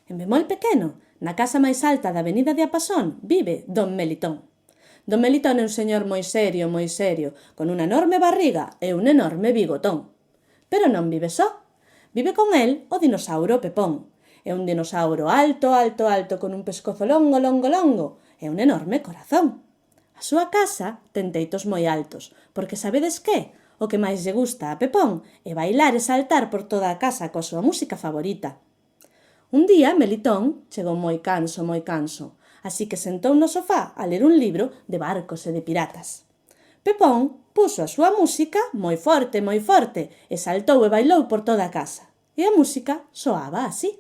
En bemol pequeno, na casa máis alta da avenida de Apasón, vive Don Melitón. Don Melitón é un señor moi serio, con unha enorme barriga e un enorme bigotón. Pero non vive só. Vive con el o dinosauro Pepón. É un dinosauro alto, con un pescozo longo e un enorme corazón. A súa casa ten teitos moi altos, porque sabedes que? O que máis lle gusta a Pepón é bailar e saltar por toda a casa coa súa música favorita. Un día Melitón chegou moi canso, así que sentou no sofá a ler un libro de barcos e de piratas. Pepón puxo a súa música moi forte e saltou e bailou por toda a casa. E a música soaba así.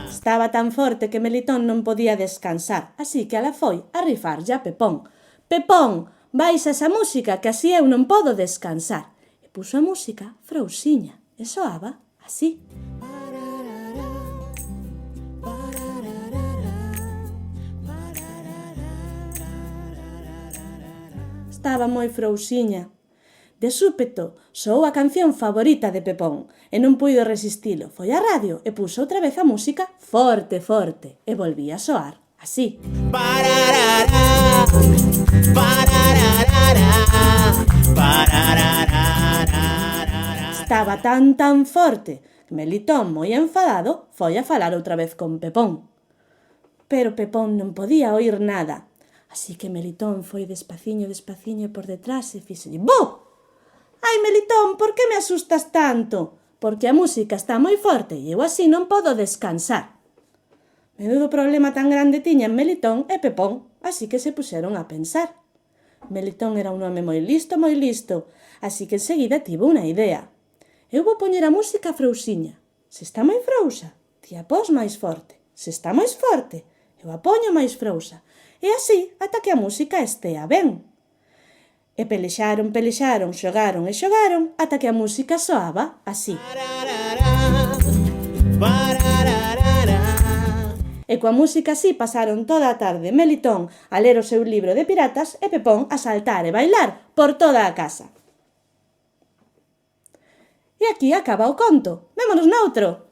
Estaba tan forte que Melitón non podía descansar, así que ala foi a rifarlle a Pepón. Pepón, baixa esa música que así eu non podo descansar. E puxo a música frouxiña e soaba así. Estaba moi frouxiña. De súpeto, soou a canción favorita de Pepón e non puido resistilo. Foi á radio e puxo outra vez a música forte e volvía a soar así. Estaba tan forte que Melitón, moi enfadado, foi a falar outra vez con Pepón. Pero Pepón non podía oír nada. Así que Melitón foi despaciño por detrás e fíxolle «Bu! Ai, Melitón, por que me asustas tanto? Porque a música está moi forte e eu así non podo descansar». Menudo problema tan grande tiñan Melitón e Pepón, así que se puxeron a pensar. Melitón era un home moi listo, así que enseguida tivo unha idea. Eu vou poñer a música frouxiña. Se está moi frouxa, ti a pos máis forte. Se está máis forte, eu a poño máis frouxa. E así ata que a música estea ben. E pelexaron, xogaron ata que a música soaba así. E coa música así pasaron toda a tarde Melitón a ler o seu libro de piratas e Pepón a saltar e bailar por toda a casa. E aquí acaba o conto. Vémonos noutro!